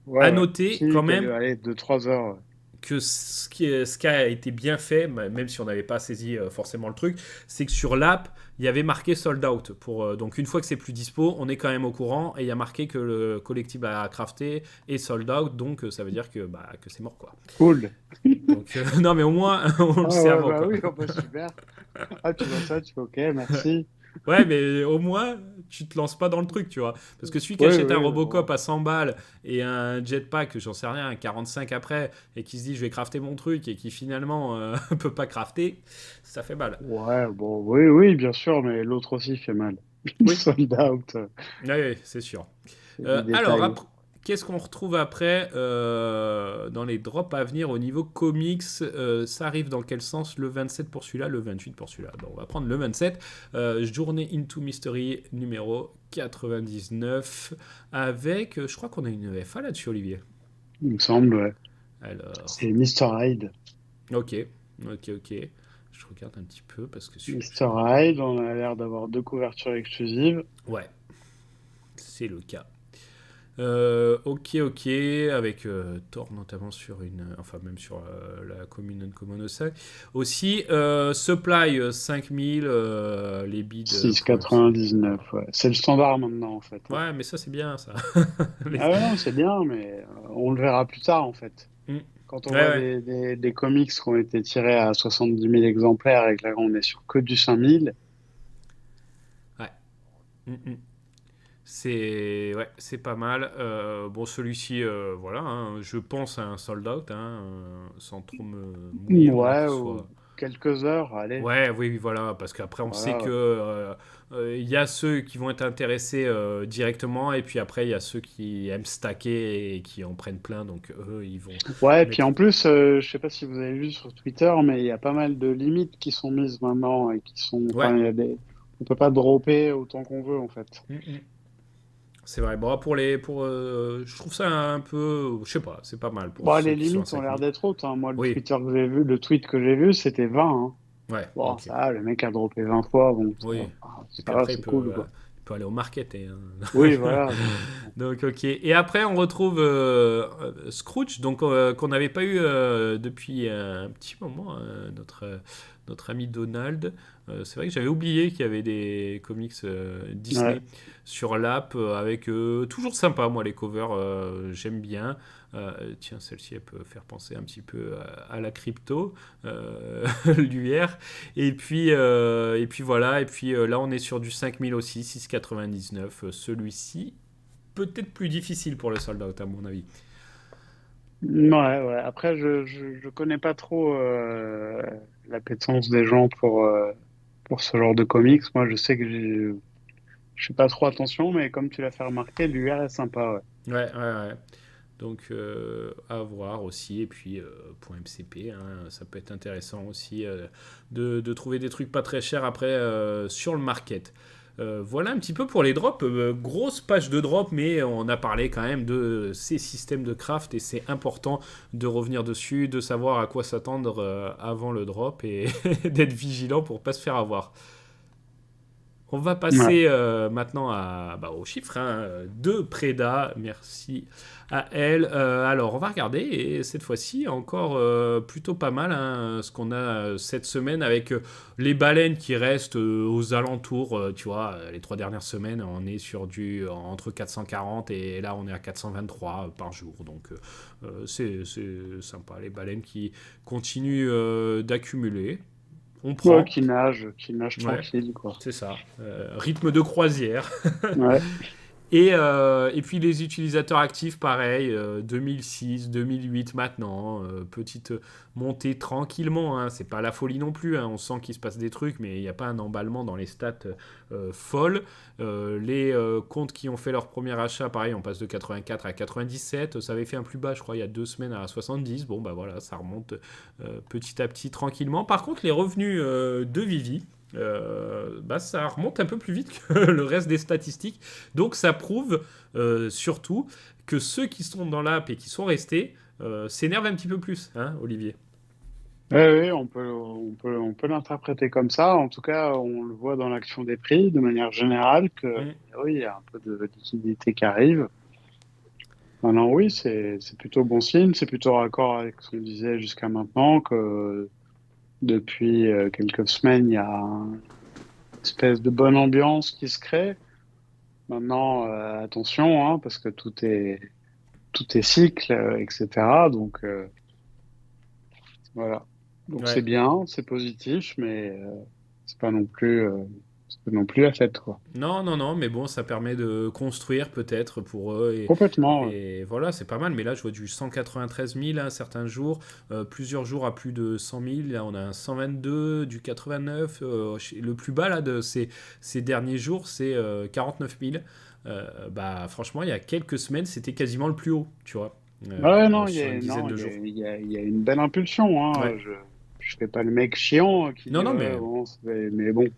ouais, À ouais. noter Si, quand même allez, 2, 3 heures. que ce qui a été bien fait, même si on n'avait pas saisi forcément le truc, c'est que sur l'app, il y avait marqué sold out. Donc une fois que c'est plus dispo, on est quand même au courant et il y a marqué que le collectible à crafter est sold out, donc ça veut dire que c'est mort quoi. Cool. Donc non mais au moins on Ah le sait ouais, avant bah quoi. oui, oh, bah, super. Ah, tu vois ça, tu fais OK, merci. Ouais, mais au moins, tu te lances pas dans le truc, tu vois. Parce que celui qui Oui, achète un oui, Robocop bon. à 100 balles et un jetpack, j'en sais rien, un 45 après, et qui se dit je vais crafter mon truc et qui finalement peut pas crafter, ça fait mal. Ouais, bon, oui, oui, bien sûr, mais l'autre aussi fait mal. Oui, Sold out, oui, oui, c'est sûr. c'est des Alors, détails. qu'est-ce qu'on retrouve après dans les drops à venir au niveau comics? Ça arrive dans quel sens? Le 27 pour celui-là, le 28 pour celui-là. Bon, on va prendre le 27. Journée into Mystery numéro 99 avec, je crois qu'on a une FA là-dessus, Olivier. Il me semble, ouais. Alors, C'est Mr. Hyde. ok, ok. Je regarde un petit peu parce que celui-là, je Mr. l'ai. Hyde, on a l'air d'avoir 2 couvertures exclusives. Ouais, c'est le cas. Ok, avec Thor notamment sur enfin même sur la commune Uncommon aussi. Supply 5000, les bids pour. 6,99, ouais. C'est le standard maintenant, en fait, hein. Ouais, mais ça c'est bien ça. Les- Ah ouais, non, c'est bien, mais on le verra plus tard, en fait. Hmm. Quand on Ouais, voit ouais, des comics qui ont été tirés à 70 000 exemplaires et que là, on est sur que du 5 000. ouais. Hmm. C'est pas mal. Bon, celui-ci, voilà, hein, je pense à un sold out, hein, sans trop me mouiller, au moins Ouais, qu'il ou soit. quelques heures, allez. Ouais, oui, voilà, parce qu'après on sait que Voilà. il y a ceux qui vont être intéressés directement, et puis après il y a ceux qui aiment stacker et qui en prennent plein, donc eux ils vont Ouais, puis mettre. en plus, je sais pas si vous avez vu sur Twitter, mais il y a pas mal de limites qui sont mises maintenant et qui sont, Ouais. enfin, on peut pas dropper autant qu'on veut, en fait. Mm. C'est vrai. Bon, je trouve ça un peu, je sais pas, c'est pas mal pour Bon, ceux les qui sont à limites ont l'air 5000. d'être hautes, hein. Moi, Oui, Le tweet que j'ai vu, c'était 20, hein. ouais, Bon, ok, ça, le mec a droppé 20 fois, bon, oui. Et ça puis va, après c'est cool, quoi. il peut aller au market Oui, voilà. Donc ok. Et après on retrouve Scrooge, donc qu'on n'avait pas eu depuis un petit moment, notre ami Donald. C'est vrai que j'avais oublié qu'il y avait des comics Ouais. Disney sur l'app avec toujours sympa, moi les covers, j'aime bien. Tiens, celle-ci elle peut faire penser un petit peu à la crypto, l'UR. Et puis voilà, et puis là on est sur du 5000 aussi, 6,99. Celui-ci, peut-être plus difficile pour le sold out à mon avis. Ouais, ouais. Après, je connais pas trop l'appétence des gens pour ce genre de comics. Moi, je sais que je fais pas trop attention, mais comme tu l'as fait remarquer, l'UR est sympa, ouais. Ouais, ouais, ouais. Donc à voir aussi. Et puis pour MCP, hein, ça peut être intéressant aussi de trouver des trucs pas très chers après sur le market. Voilà un petit peu pour les drops. Grosse page de drop, mais on a parlé quand même de ces systèmes de craft et c'est important de revenir dessus, de savoir à quoi s'attendre avant le drop et d'être vigilant pour pas se faire avoir. On va Ouais. passer maintenant aux chiffres de Preda. Merci à elle. Alors, on va regarder. Et cette fois-ci, encore plutôt pas mal ce qu'on a cette semaine avec les baleines qui restent aux alentours. Tu vois, les 3 dernières semaines, on est sur du entre 440 et là, on est à 423 par jour. Donc, c'est sympa. Les baleines qui continuent d'accumuler. On Ouais, prend. qui nage Ouais, tranquille, quoi. c'est ça. Rythme de croisière. Ouais. Et puis les utilisateurs actifs, pareil, 2006, 2008 maintenant, petite montée tranquillement, hein, c'est pas la folie non plus, hein, on sent qu'il se passe des trucs, mais il n'y a pas un emballement dans les stats folles. Les comptes qui ont fait leur premier achat, pareil, on passe de 84 à 97, ça avait fait un plus bas, je crois, il y a 2 semaines à 70, bon bah voilà, ça remonte petit à petit tranquillement. Par contre, les revenus de Vivi, ça remonte un peu plus vite que le reste des statistiques. Donc ça prouve surtout que ceux qui sont dans l'app et qui sont restés s'énervent un petit peu plus, hein, Olivier. Ouais, ouais, on peut l'interpréter comme ça. En tout cas, on le voit dans l'action des prix de manière générale que Mm. oui, il y a un peu de liquidité qui arrive. Maintenant, oui, c'est plutôt bon signe. C'est plutôt raccord avec ce qu'on disait jusqu'à maintenant que depuis quelques semaines, il y a une espèce de bonne ambiance qui se crée. Maintenant, attention, hein, parce que tout est cycle, etc. Donc voilà. Donc c'est Ouais. bien, c'est positif, mais c'est pas non plus, c'est pas non plus la fête, quoi. Non, non, non, mais bon, ça permet de construire peut-être pour eux. Complètement. Ouais. Et voilà, c'est pas mal. Mais là, je vois du 193 000 certains jours, plusieurs jours à plus de 100 000. Là, on a un 122, du 89. Le plus bas là, de ces derniers jours, c'est 49 000. Franchement, il y a quelques semaines, c'était quasiment le plus haut, tu vois, Ouais, non, sur une dizaine non, de jours. il y a une belle impulsion, hein. Ouais. Je fais pas le mec chiant qui Non, dit non, ouais, mais bon, mais bon,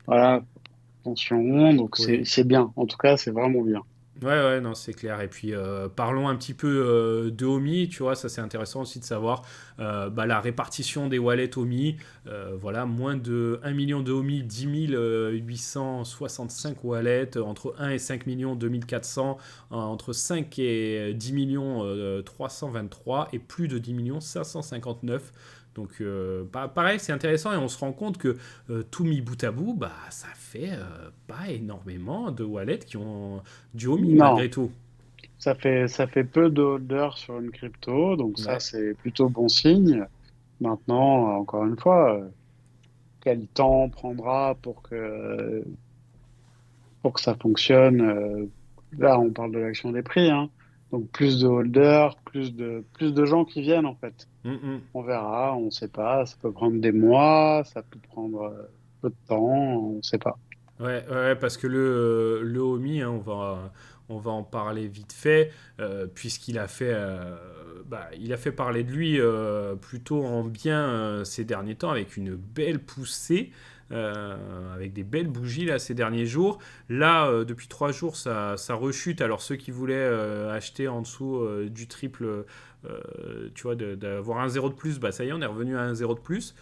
voilà, attention. Donc oui. c'est bien. En tout cas, c'est vraiment bien. Ouais, ouais, non, c'est clair. Et puis, parlons un petit peu de Omi, tu vois, ça c'est intéressant aussi de savoir la répartition des wallets Omi. Voilà, moins de 1 million de Omi, 10 865 wallets, entre 1 et 5 millions, 2400, entre 5 et 10 millions, 323, et plus de 10 millions, 559. Donc, pareil, c'est intéressant et on se rend compte que tout mis bout à bout, ça fait pas énormément de wallets qui ont du Omi Non, malgré tout. ça fait peu de holders sur une crypto, donc ça Ouais. c'est plutôt bon signe. Maintenant, encore une fois, quel temps prendra pour que ça fonctionne? Là, on parle de l'action des prix, hein. Donc plus de holders, plus de gens qui viennent en fait. Mm, mm. On verra, on ne sait pas. Ça peut prendre des mois, ça peut prendre peu de temps, on ne sait pas. Ouais, ouais, parce que le Omi, hein, on va en parler vite fait, puisqu'il a fait, il a fait parler de lui plutôt en bien ces derniers temps, avec une belle poussée, avec des belles bougies là, ces derniers jours. Là, depuis 3 jours, ça rechute. Alors ceux qui voulaient acheter en dessous du triple, tu vois, d'avoir un zéro de plus, ça y est, on est revenu à un zéro de plus.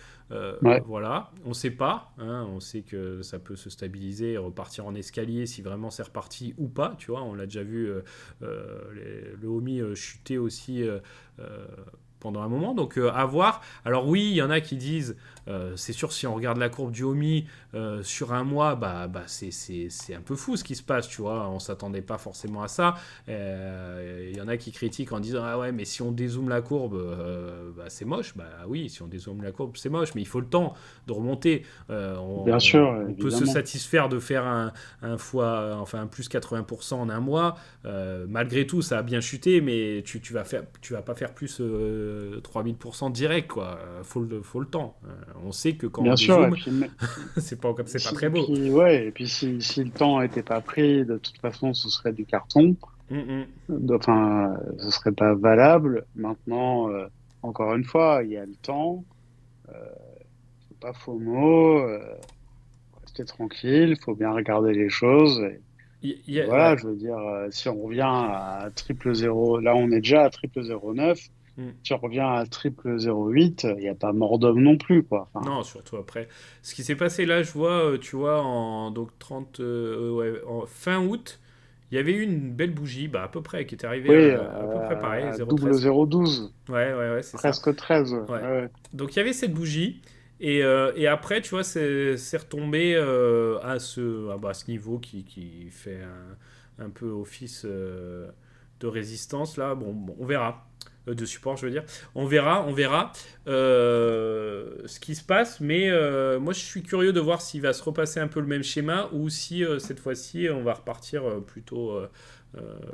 Ouais. Voilà, on ne sait pas, hein, on sait que ça peut se stabiliser et repartir en escalier si vraiment c'est reparti ou pas, tu vois, on l'a déjà vu, le Omi chuter aussi pendant un moment. Donc à voir. Alors oui, il y en a qui disent, c'est sûr, si on regarde la courbe du Omi sur un mois, c'est un peu fou ce qui se passe, tu vois. On s'attendait pas forcément à ça. Il y en a qui critiquent en disant, ah ouais, mais si on dézoome la courbe, c'est moche. Bah oui, si on dézoome la courbe, c'est moche, mais il faut le temps de remonter. Bien sûr, On peut se évidemment. satisfaire de faire un plus 80% en un mois. Malgré tout, ça a bien chuté, mais tu vas pas faire plus 3000% direct, quoi. Faut le temps. On sait que quand on Bien sûr, et dézoome, puis, c'est pas très beau. ouais, et puis si le temps n'était pas pris, de toute façon, ce serait du carton. Mm, Enfin, ce serait pas valable. Maintenant, encore une fois, il y a le temps, faut pas FOMO, rester tranquille, faut bien regarder les choses. Et voilà, ouais. je veux dire, si on revient à triple zéro, là on est déjà à triple zéro neuf. Mm. Si on revient à triple zéro huit, il n'y a pas mort d'homme non plus, quoi. Enfin, Non, surtout après. Ce qui s'est passé là, je vois, tu vois, donc 30, en fin août, il y avait eu une belle bougie, à peu près, qui était arrivée oui, à peu près pareil, à double 0,13. zéro douze, Ouais, ouais, ouais, c'est ça. presque 13. Ouais. Ouais. Donc il y avait cette bougie. Et après, tu vois, c'est retombé à ce niveau qui fait un peu office de résistance, là. Bon, on verra. De support, je veux dire. On verra ce qui se passe. Mais moi, je suis curieux de voir s'il va se repasser un peu le même schéma ou si cette fois-ci, on va repartir plutôt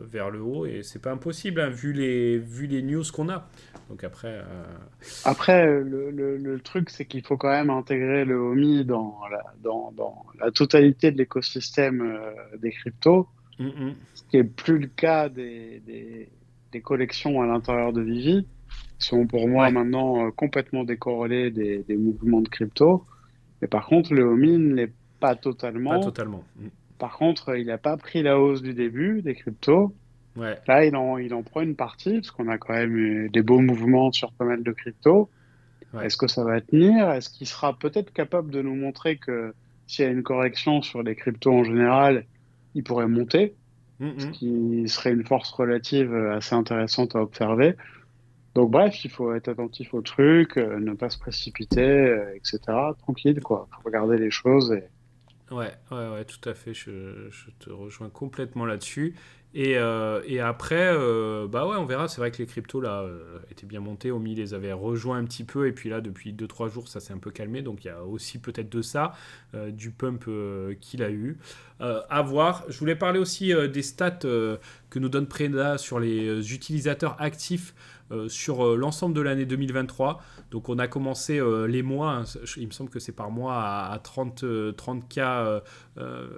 vers le haut. Et c'est pas impossible, hein, vu les news qu'on a. Donc après, Après, le truc, c'est qu'il faut quand même intégrer le OMI dans la totalité de l'écosystème des cryptos, mm, mm. ce qui est plus le cas des collections à l'intérieur de Vivi, qui sont pour moi Ouais, maintenant complètement décorrélées des mouvements de crypto. Mais par contre, le OMI ne l'est pas pas totalement. totalement. Mm. Par contre, il n'a pas pris la hausse du début des cryptos. Ouais, Là, il en prend une partie, parce qu'on a quand même eu des beaux mouvements sur pas mal de cryptos. ouais. Est-ce que ça va tenir? Est-ce qu'il sera peut-être capable de nous montrer que s'il y a une correction sur les cryptos en général, il pourrait monter, Mm, ce mm. qui serait une force relative assez intéressante à observer. Donc bref, il faut être attentif au truc, ne pas se précipiter, etc. Tranquille, quoi. Faut regarder les choses. Ouais, ouais, ouais, tout à fait. Je te rejoins complètement là-dessus. Et après, bah ouais, on verra. C'est vrai que les cryptos là étaient bien montés. Omi les avait rejoints un petit peu. Et puis là, depuis 2 3 jours, ça s'est un peu calmé. Donc il y a aussi peut-être de ça, du pump qu'il a eu. À voir. Je voulais parler aussi des stats que nous donne Preda sur les utilisateurs actifs sur l'ensemble de l'année 2023. Donc on a commencé les mois, hein, il me semble que c'est par mois, à 30K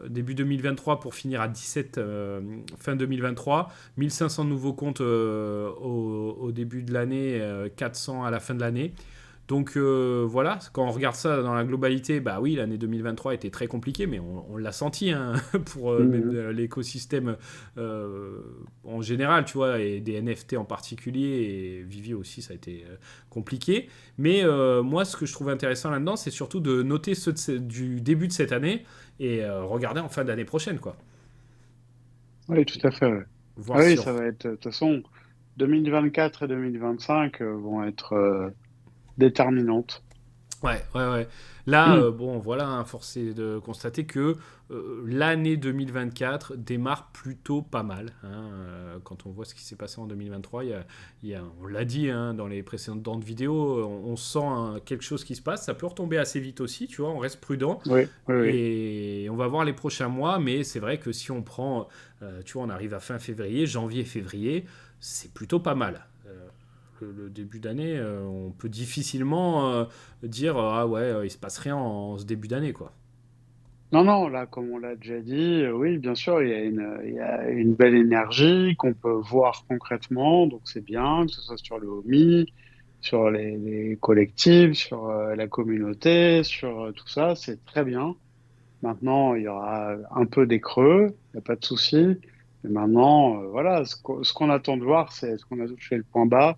début 2023 pour finir à 17 fin 2023. 1500 nouveaux comptes au début de l'année, 400 à la fin de l'année. Donc voilà, quand on regarde ça dans la globalité, bah oui, l'année 2023 était très compliquée, mais on l'a senti, hein, pour même Mhm. l'écosystème en général, tu vois, et des NFT en particulier, et Vivi aussi, ça a été compliqué. Mais moi, ce que je trouve intéressant là-dedans, c'est surtout de noter ceux du début de cette année et regarder en fin d'année prochaine, quoi. Oui, tout à fait. Ouais. Ah Voir oui, si on... ça va être, de toute façon, 2024 et 2025 vont être déterminantes. Ouais, ouais, ouais. Là, bon, voilà, hein, force est de constater que l'année 2024 démarre plutôt pas mal, hein. Quand on voit ce qui s'est passé en 2023, on l'a dit, hein, dans les précédentes vidéos, on sent quelque chose qui se passe. Ça peut retomber assez vite aussi, tu vois, on reste prudent. Oui, oui, oui. Et on va voir les prochains mois, mais c'est vrai que si on prend, tu vois, on arrive à fin février, janvier, février, c'est plutôt pas mal. Le début d'année, on peut difficilement dire ah ouais, il se passe rien en ce début d'année, quoi. Non, non, là, comme on l'a déjà dit, oui, bien sûr, il y a une belle énergie qu'on peut voir concrètement, donc c'est bien, que ce soit sur le HOMI, sur les collectifs, sur la communauté, sur tout ça, c'est très bien. Maintenant, il y aura un peu des creux, il n'y a pas de souci. Mais maintenant, voilà, ce qu'on attend de voir, c'est est-ce qu'on a touché le point bas,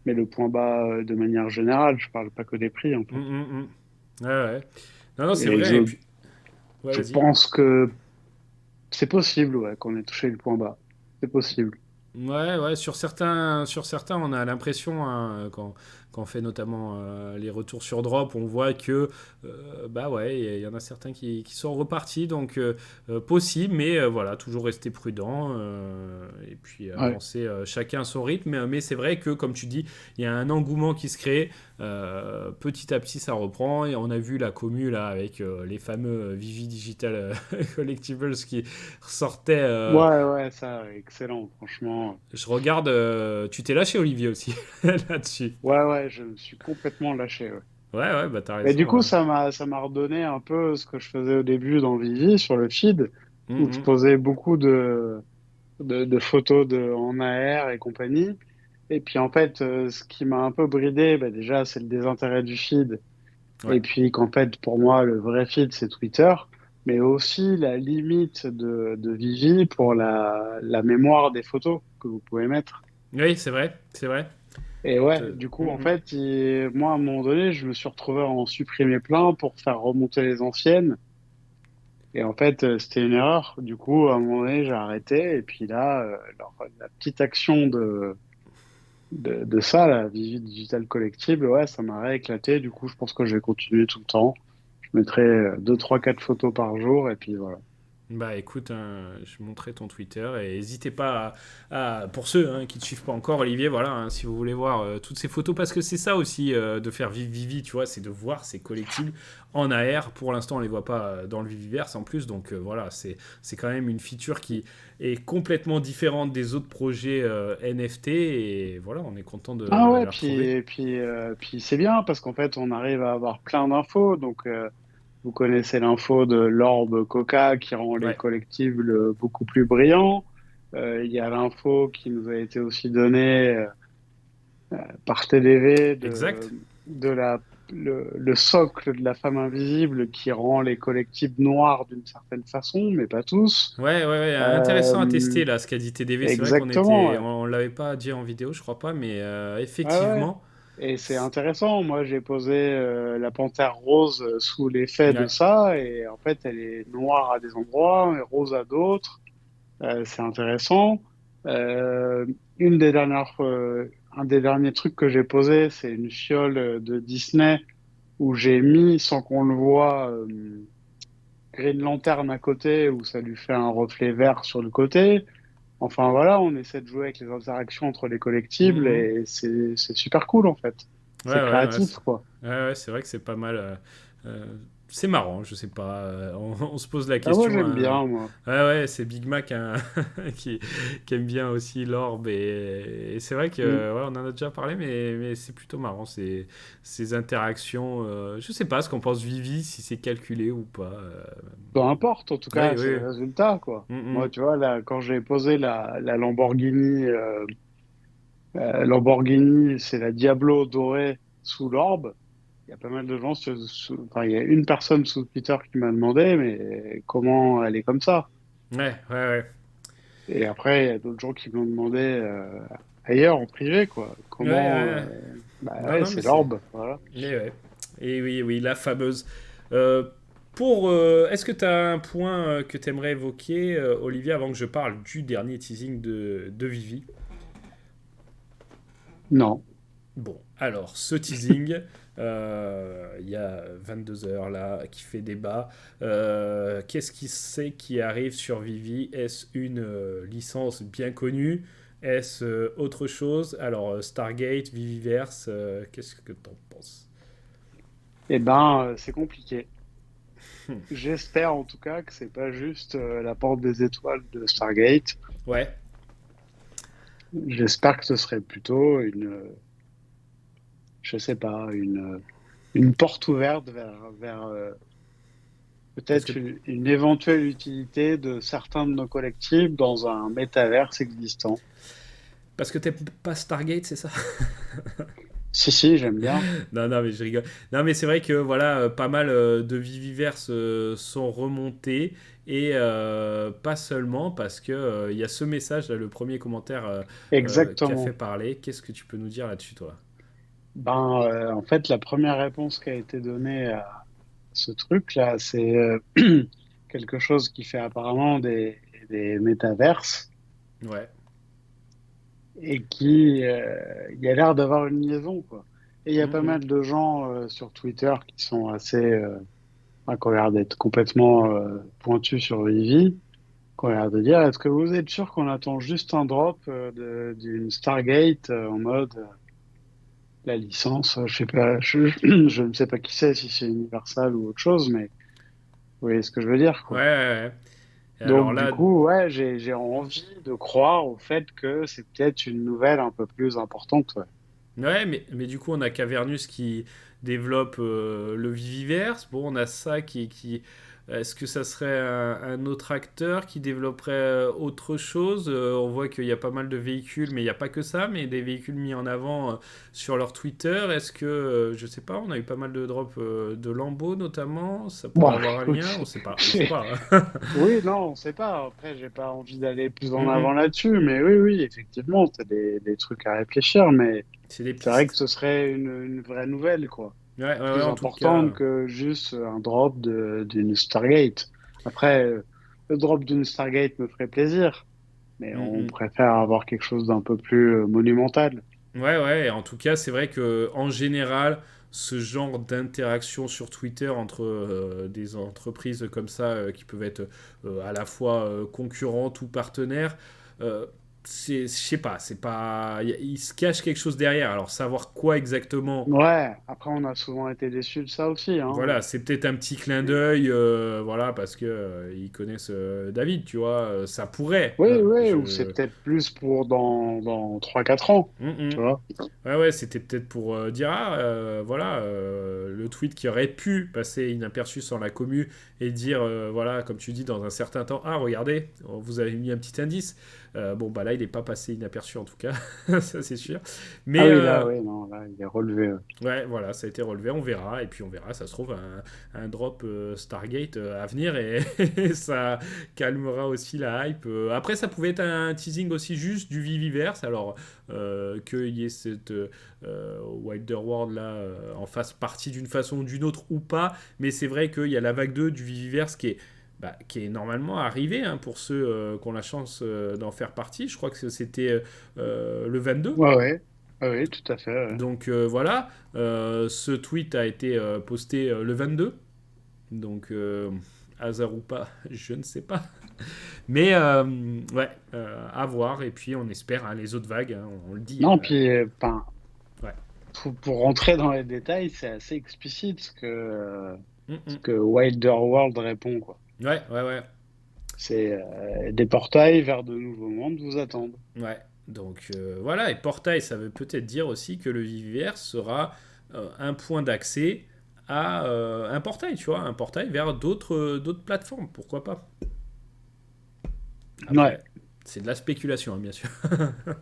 mais le point bas de manière générale, je parle pas que des prix, en fait. Hum, hum, hum. Ouais, ouais. Non, non, c'est Et vrai. Et je, puis, ouais, je vas-y. pense que c'est possible, ouais, qu'on ait touché le point bas. C'est possible. Ouais, ouais, sur certains, on a l'impression, hein, quand on fait notamment les retours sur drop, on voit que, bah ouais, il y en a certains qui sont repartis, donc possible, mais voilà, toujours rester prudent et puis Ouais. avancer chacun à son rythme. Mais c'est vrai que, comme tu dis, il y a un engouement qui se crée, petit à petit ça reprend, et on a vu la commu là avec les fameux Vivi Digital Collectibles qui ressortaient. Ouais, ouais, ça, excellent, franchement. Je regarde, tu t'es lâché Olivier aussi là-dessus. Ouais, ouais, je me suis complètement lâché, ouais. Ouais, ouais, bah t'as Mais du raison. coup, ça m'a redonné un peu ce que je faisais au début dans Vivi sur le feed, où je Mhm. posais beaucoup de photos en AR et compagnie. Et puis en fait, ce qui m'a un peu bridé, bah, déjà, c'est le désintérêt du feed. Ouais. Et puis qu'en fait, pour moi, le vrai feed, c'est Twitter. Mais aussi la limite de Vivi pour la mémoire des photos que vous pouvez mettre. Oui, c'est vrai, c'est vrai. Et ouais, Te- du coup, en Mhm. fait, moi, à un moment donné, je me suis retrouvé à en supprimer plein pour faire remonter les anciennes. Et en fait, c'était une erreur. Du coup, à un moment donné, j'ai arrêté. Et puis là, la petite action de ça, la Vivi Digital Collectible, ouais, ça m'a rééclaté. Du coup, je pense que je vais continuer tout le temps. Je mettrai 2, 3, 4 photos par jour. Et puis voilà. Bah écoute, hein, je montrerai ton Twitter et n'hésitez pas pour ceux qui ne te suivent pas encore, Olivier, voilà, hein, si vous voulez voir toutes ces photos, parce que c'est ça aussi de faire vivre Vivi, tu vois, c'est de voir ces collectibles en AR. Pour l'instant, on les voit pas dans le Viviverse en plus, donc voilà, c'est quand même une feature qui est complètement différente des autres projets NFT, et voilà, on est content Ah de ouais, la retrouver. puis c'est bien parce qu'en fait, on arrive à avoir plein d'infos. Donc, vous connaissez l'info de l'orbe Coca qui rend les Ouais, collectibles beaucoup plus brillants. Il y a l'info qui nous a été aussi donnée par TDV exact. le socle de la femme invisible qui rend les collectibles noirs d'une certaine façon, mais pas tous. Ouais, ouais, ouais, intéressant à Euh, tester là, ce qu'a dit TDV. C'est vrai exactement, ouais. on l'avait pas dit en vidéo, je crois pas, mais Ouais, ouais. effectivement, Et c'est intéressant. Moi, j'ai posé la panthère rose sous l'effet de ouais. ça, et en fait, elle est noire à des endroits et rose à d'autres. C'est intéressant. Euh, un des derniers trucs que j'ai posé, c'est une fiole de Disney où j'ai mis, sans qu'on le voit, Green Lantern à côté, où ça lui fait un reflet vert sur le côté. Enfin voilà, on essaie de jouer avec les interactions entre les collectibles Mhm. et c'est super cool en fait. Ouais, C'est ouais, ouais, créatif quoi. ouais, ouais, c'est vrai que c'est pas mal. Euh, c'est marrant, je sais pas. On se pose la Ah moi question. j'aime bien moi. Ouais, ouais, c'est Big Mac qui aime bien aussi l'orbe. Et c'est vrai que, Mm. ouais, on en a déjà parlé, mais c'est plutôt marrant ces interactions. Je sais pas ce qu'on pense Vivi, si c'est calculé ou pas. Peu importe, en tout Oui, cas c'est le oui. résultat quoi. Moi Mhm. tu vois là quand j'ai posé la Lamborghini, Lamborghini c'est la Diablo dorée sous l'orbe. Il y a pas mal de gens, enfin il y a une personne sous Twitter qui m'a demandé mais comment elle est comme ça? Ouais, ouais, ouais. Et après il y a d'autres gens qui m'ont demandé ailleurs en privé quoi. Ouais, Comment? ouais. Bah Non, ouais non, mais c'est c'est. l'orbe voilà. Et ouais. Et oui, oui, la fameuse. Est-ce que tu as un point que tu aimerais évoquer, Olivier, avant que je parle du dernier teasing de Vivi? Non. Bon, alors, ce teasing, il y a 22 heures là, qui fait débat. Qu'est-ce qui c'est qui arrive sur Vivi? Est-ce une licence bien connue? Est-ce autre chose? Alors, Stargate, Viviverse, qu'est-ce que t'en penses? Eh ben, c'est compliqué. J'espère en tout cas que c'est pas juste la porte des étoiles de Stargate. Ouais, J'espère que ce serait plutôt je sais pas, une porte ouverte vers parce que peut-être une éventuelle utilité de certains de nos collectifs dans un métaverse existant. t'aimes pas Stargate, c'est ça? Si, si, j'aime bien. Non, non, mais je rigole. Non, mais c'est vrai que voilà, pas mal de Viviverse sont remontés et pas seulement parce que il y a ce message là, le premier commentaire qui a fait Exactement. parler. Qu'est-ce que tu peux nous dire là-dessus, toi? Ben, en fait, la première réponse qui a été donnée à ce truc-là, c'est quelque chose qui fait apparemment des métaverses. Ouais, et qui il y a l'air d'avoir une liaison, quoi. Et il y a pas Mhm. mal de gens sur Twitter qui sont assez, enfin, qui ont l'air d'être complètement pointus sur Vivi, qui ont l'air de dire, est-ce que vous êtes sûr qu'on attend juste un drop d'une Stargate en mode la licence, je sais pas, je ne sais pas qui c'est, si c'est Universal ou autre chose, mais vous voyez ce que je veux dire, Ouais, quoi. ouais, ouais. Et alors Donc, du là, coup, ouais, j'ai envie de croire au fait que c'est peut-être une nouvelle un peu plus importante, ouais. ouais, mais du coup, on a Cavernus qui développe le Viviverse. Bon, on a ça qui... Est-ce que ça serait un autre acteur qui développerait autre chose? On voit qu'il y a pas mal de véhicules, mais il n'y a pas que ça, mais des véhicules mis en avant sur leur Twitter. Est-ce que, je sais pas, on a eu pas mal de drops de Lambeau notamment. Ça pourrait Bon, avoir un lien, écoute, on sait pas, on sait pas, hein. oui, non, on sait pas. Après, j'ai pas envie d'aller plus en avant Mhm. là-dessus, mais oui, oui, effectivement, t'as des trucs à réfléchir, mais C'est des c'est vrai que pistes. ce serait une vraie nouvelle, quoi. Ouais, ouais, ouais, Plus en tout cas. importante que juste un drop d'une Stargate. Après, le drop d'une Stargate me ferait plaisir, mais on Mhm. préfère avoir quelque chose d'un peu plus monumental. Ouais, ouais, et en tout cas, c'est vrai que en général, ce genre d'interaction sur Twitter entre des entreprises comme ça, qui peuvent être à la fois concurrentes ou partenaires, euh, je sais pas, c'est pas, il se cache quelque chose derrière. Alors savoir quoi exactement, Ouais, après, on a souvent été déçus de ça aussi, hein. voilà, c'est peut-être un petit clin d'œil, voilà, parce que ils connaissent David, tu vois, ça pourrait, Oui, hein, oui, ou c'est je. peut-être plus pour dans 3 4 ans, Mm, tu mm. vois. Ouais, ouais, c'était peut-être pour dire, ah, voilà, le tweet qui aurait pu passer inaperçu sans la commu et dire, voilà, comme tu dis, dans un certain temps, ah, regardez, vous avez mis un petit indice. Bon, bah là, il n'est pas passé inaperçu en tout cas, ça c'est sûr. Ah Mais oui, là, oui, non, là, il est relevé. ouais, voilà, ça a été relevé, on verra, et puis on verra, ça se trouve, un drop Stargate à venir, et, et ça calmera aussi la hype. Après, ça pouvait être un teasing aussi juste du Viviverse, alors qu'il y ait cette Wilder World là en fasse partie d'une façon ou d'une autre ou pas, mais c'est vrai qu'il y a la vague 2 du Viviverse qui est normalement arrivée, hein, pour ceux qui ont la chance d'en faire partie. Je crois que c'était le 22. Ouais, ouais, ouais, ouais, tout à fait. Ouais. Donc voilà, ce tweet a été posté le 22. Donc hasard ou pas, je ne sais pas. Mais ouais, à voir. Et puis on espère, hein, les autres vagues, hein, on le dit. Non, puis, enfin, Ouais. pour rentrer dans les détails, c'est assez explicite Mm, ce mm. que Wilder World répond, quoi. Ouais, ouais, ouais. C'est des portails vers de nouveaux mondes vous attendent. Ouais. Donc voilà, et portail, ça veut peut-être dire aussi que le VVR sera un point d'accès à un portail, tu vois, un portail vers d'autres plateformes, pourquoi pas. Ouais. Après, c'est de la spéculation, hein, bien sûr.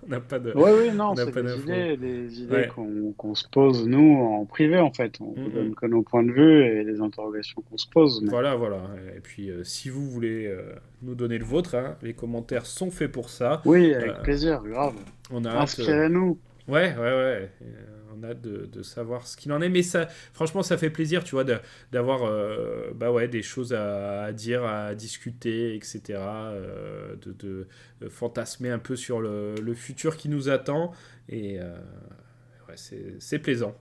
on n'a pas de, Oui, oui, on non, n'a c'est pas d'infos. des idées Ouais. qu'on se pose, nous, en privé, en fait. On Mm, vous mm. donne que nos points de vue et les interrogations qu'on se pose. Mais Voilà, voilà. Et puis, si vous voulez nous donner le vôtre, hein, les commentaires sont faits pour ça. oui, Euh, avec plaisir, grave. on a hâte. Inspirez-nous. Ouais, ouais, ouais. On a hâte de savoir ce qu'il en est. Mais ça, franchement, ça fait plaisir, tu vois, d'avoir bah ouais, des choses à dire, à discuter, etc. De fantasmer un peu sur le futur qui nous attend. Et ouais, c'est plaisant.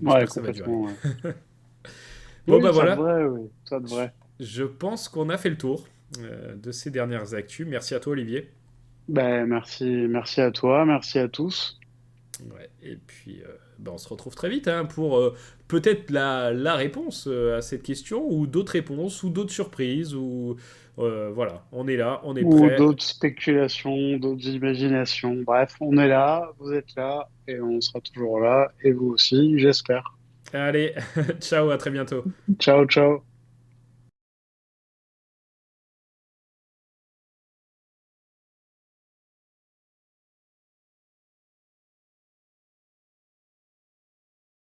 On Ouais, espère que ça va durer. complètement. Ouais. Bon, bah Oui, ça voilà. devrait, oui, ça devrait. Je pense qu'on a fait le tour de ces dernières actus. Merci à toi, Olivier. Ben, merci, merci à toi, merci à tous. Ouais, et puis, bah, on se retrouve très vite, hein, pour peut-être la réponse à cette question, ou d'autres réponses, ou d'autres surprises, ou voilà, on est là, on est Ou prêt. d'autres spéculations, d'autres imaginations. Bref, on est là, vous êtes là, et on sera toujours là, et vous aussi, j'espère. Allez, ciao, à très bientôt. Ciao, ciao.